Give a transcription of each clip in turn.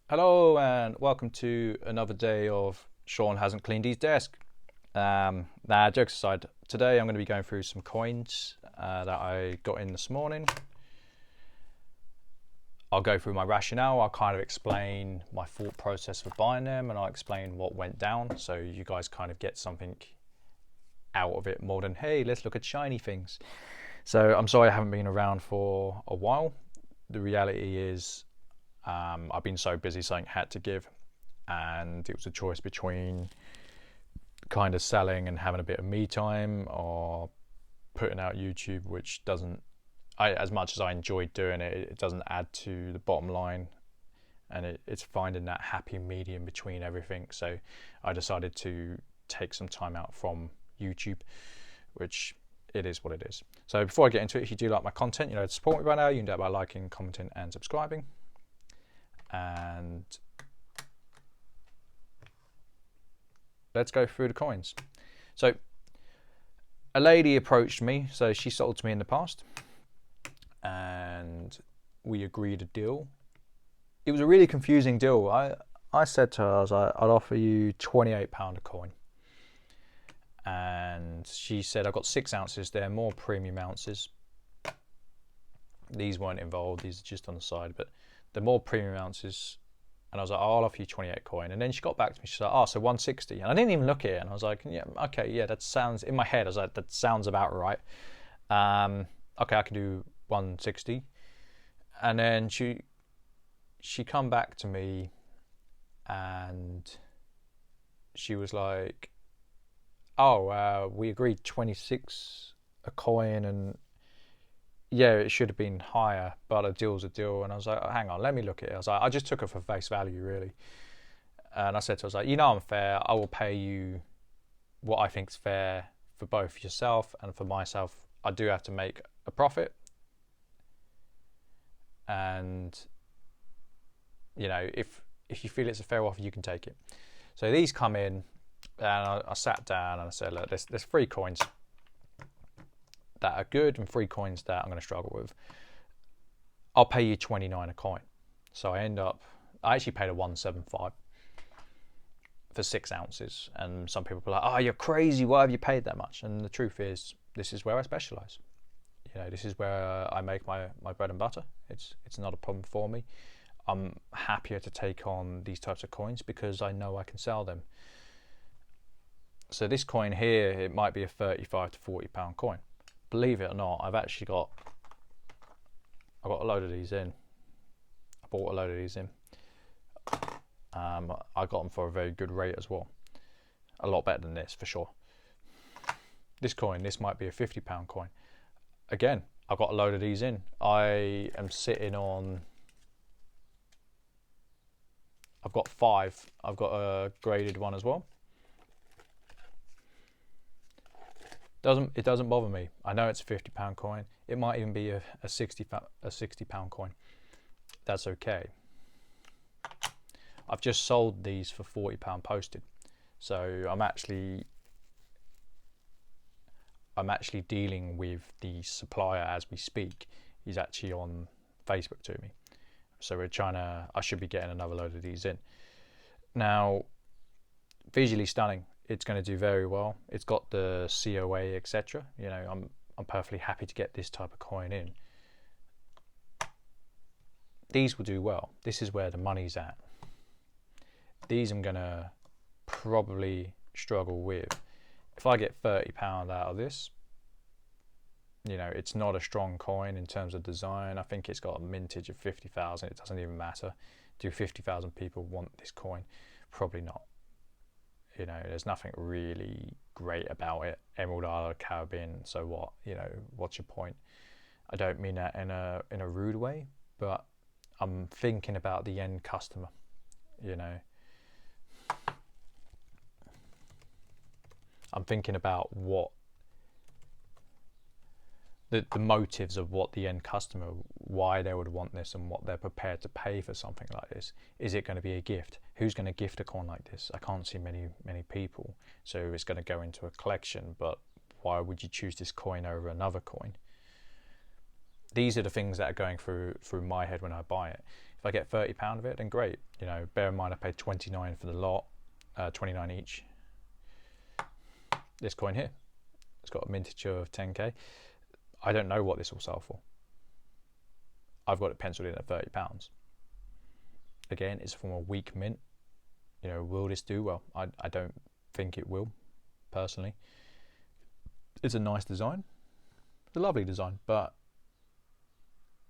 Hello and welcome to another day of Sean hasn't cleaned his desk. Jokes aside, today I'm going to be going through some coins that I got in this morning. I'll go through my rationale, I'll kind of explain my thought process for buying them, and I'll explain what went down so you guys kind of get something out of it more than, hey, let's look at shiny things. So I'm sorry I haven't been around for a while. The reality is I've been so busy, something had to give, and it was a choice between kind of selling and having a bit of me time or putting out YouTube, which doesn't, as much as I enjoyed doing it, it doesn't add to the bottom line, and it's finding that happy medium between everything. So I decided to take some time out from YouTube, which it is what it is. So before I get into it, if you do like my content, to support me right now, you can do that by liking, commenting and subscribing. And let's go through the coins. So a lady approached me, so she sold to me in the past, and we agreed a deal. It was a really confusing deal. I said to her, I was like, I'd offer you £28 a coin, and she said, I've got 6 ounces there, more premium ounces. These weren't involved, these are just on the side, but the more premium ounces. And I was like, I'll offer you 28 coin. And then she got back to me, she's like, oh, so 160. And I didn't even look at it, and I was like, yeah, okay, yeah, that sounds, in my head, I was like, that sounds about right. Okay, I can do 160. And then she come back to me, and she was like, oh, we agreed 26 a coin, and yeah, it should have been higher, but a deal's a deal. And I was like, oh, hang on, let me look at it. I was like, I just took it for face value, really. And I said to her, I was like, I'm fair. I will pay you what I think's fair for both yourself and for myself. I do have to make a profit. And, if you feel it's a fair offer, you can take it. So these come in, and I sat down and I said, look, there's 3 coins that are good and 3 coins that I'm going to struggle with. I'll pay you 29 a coin. So I actually paid a 175 for 6 ounces. And some people were like, oh, you're crazy, why have you paid that much? And the truth is, this is where I specialize. This is where I make my bread and butter. It's not a problem for me. I'm happier to take on these types of coins because I know I can sell them. So this coin here, it might be a 35 to 40 pound coin. Believe it or not, I've got a load of these in. I bought a load of these in. I got them for a very good rate as well. A lot better than this, for sure. This coin, this might be a 50 pound coin. Again, I've got a load of these in. I am sitting on, I've got 5. I've got a graded one as well. It doesn't bother me. I know it's a 50 pound coin. It might even be a 60 pound coin. That's okay. I've just sold these for 40 pound posted. So I'm actually dealing with the supplier as we speak. He's actually on Facebook to me. So I should be getting another load of these in. Now, visually stunning. It's going to do very well. It's got the COA, etc. I'm perfectly happy to get this type of coin in. These will do well. This is where the money's at. These I'm going to probably struggle with. If I get £30 out of this, it's not a strong coin in terms of design. I think it's got a mintage of 50,000. It doesn't even matter. Do 50,000 people want this coin? Probably not. There's nothing really great about it. Emerald Isle Caribbean, so what? What's your point? I don't mean that in a rude way, but I'm thinking about the end customer. I'm thinking about what the motives of what the end customer, why they would want this and what they're prepared to pay for something like this. Is it going to be a gift? Who's going to gift a coin like this? I can't see many people. So it's going to go into a collection, but why would you choose this coin over another coin? These are the things that are going through my head when I buy it. If I get £30 of it, then great. You know, bear in mind I paid 29 for the lot, 29 each. This coin here, it's got a mintage of 10k. I don't know what this will sell for. I've got it penciled in at £30. Again, it's from a weak mint. You know, will this do well? I don't think it will, personally. It's a nice design. It's a lovely design, but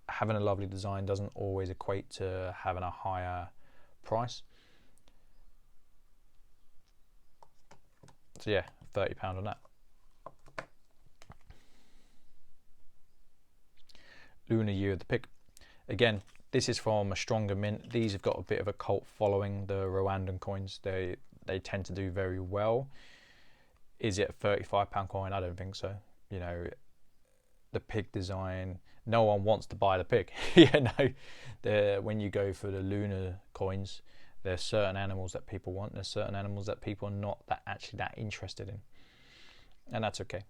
having a lovely design doesn't always equate to having a higher price. So yeah, £30 on that. Lunar Year of the Pig. Again, this is from a stronger mint. These have got a bit of a cult following, the Rwandan coins. They tend to do very well. Is it a £35 coin? I don't think so. You know, the pig design, no one wants to buy the pig. You know, when you go for the lunar coins, there's certain animals that people want. There's certain animals that people are not actually that interested in. And that's okay.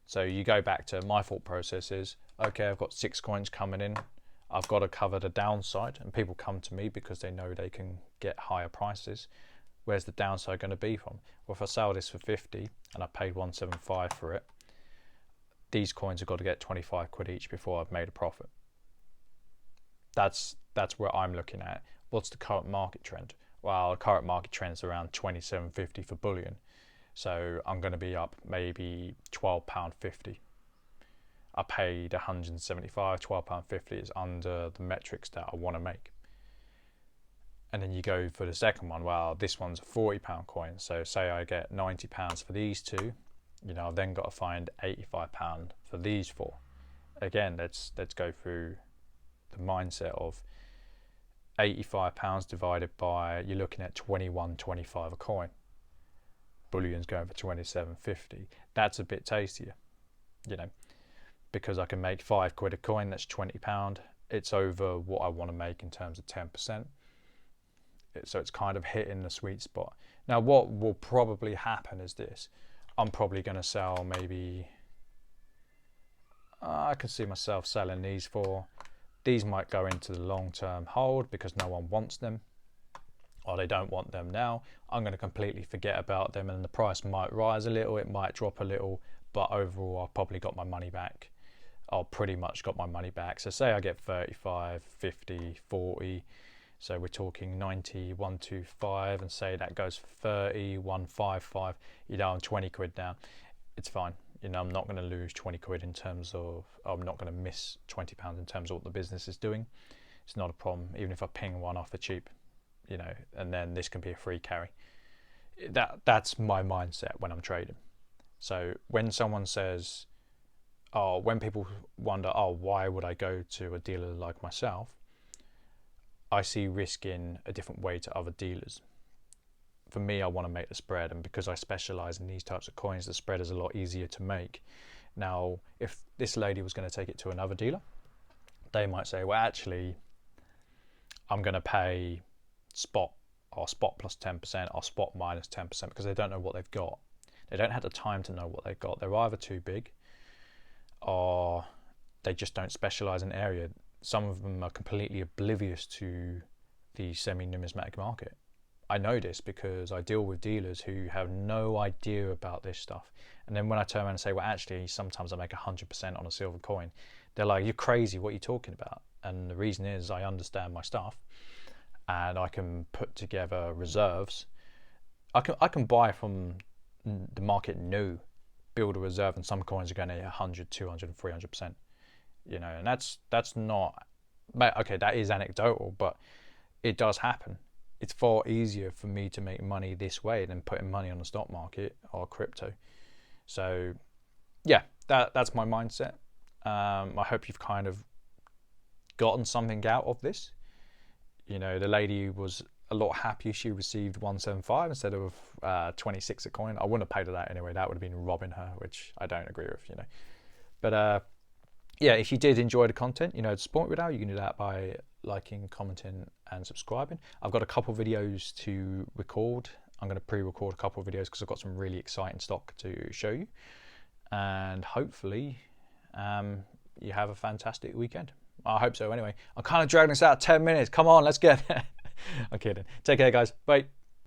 So you go back to my thought process is, okay, I've got 6 coins coming in. I've got to cover the downside, and people come to me because they know they can get higher prices. Where's the downside going to be from? Well, if I sell this for 50 and I paid 175 for it, these coins have got to get 25 quid each before I've made a profit. That's where I'm looking at. What's the current market trend? Well, the current market trend is around 27.50 for bullion. So I'm going to be up maybe £12.50. I paid 175, £12.50 is under the metrics that I want to make. And then you go for the second one. Well, this one's a £40 coin. So say I get £90 for these two, you know, I've then got to find £85 for these 4. Again, let's go through the mindset of £85 divided by, you're looking at 21.25 a coin. Bullion's going for 27.50. That's a bit tastier, you know, because I can make 5 quid a coin. That's £20. It's over what I want to make in terms of 10%. So it's kind of hitting the sweet spot. Now, what will probably happen is this. I'm probably going to sell maybe, I can see myself selling these for, these might go into the long-term hold because no one wants them, or they don't want them now. I'm going to completely forget about them, and the price might rise a little, it might drop a little, but overall I've probably got my money back. I'll pretty much got my money back. So say I get 35, 50, 40, so we're talking 90, 125, and say that goes for 30, 155, you know, I'm 20 quid down. It's fine. You know, I'm not going to lose 20 quid in terms of, I'm not going to miss £20 in terms of what the business is doing. It's not a problem, even if I ping one off for cheap, you know, and then this can be a free carry. That's my mindset when I'm trading. So when someone says, oh, when people wonder, oh, why would I go to a dealer like myself? I see risk in a different way to other dealers. For me, I want to make the spread, and because I specialize in these types of coins, the spread is a lot easier to make. Now, if this lady was going to take it to another dealer, they might say, well, actually, I'm going to pay spot, or spot plus 10%, or spot minus 10%, because they don't know what they've got. They don't have the time to know what they've got. They're either too big, or they just don't specialize in an area. Some of them are completely oblivious to the semi-numismatic market. I know this because I deal with dealers who have no idea about this stuff. And then when I turn around and say, well, actually, sometimes I make 100% on a silver coin, they're like, you're crazy, what are you talking about? And the reason is I understand my stuff, and I can put together reserves. I can buy from the market new, build a reserve, and some coins are going to 100, 200, 300%. You know, and that's not, okay, that is anecdotal, but it does happen. It's far easier for me to make money this way than putting money on the stock market or crypto. So yeah, that's my mindset. I hope you've kind of gotten something out of this. You know, the lady was a lot happier she received 175 instead of 26 a coin. I wouldn't have paid her that anyway. That would have been robbing her, which I don't agree with, you know. But yeah, if you did enjoy the content, you know, to support me without, you can do that by liking, commenting, and subscribing. I've got a couple of videos to record. I'm going to pre-record a couple of videos because I've got some really exciting stock to show you. And hopefully you have a fantastic weekend. I hope so anyway. I'm kind of dragging this out 10 minutes. Come on, let's get there. I'm kidding. Take care, guys. Bye.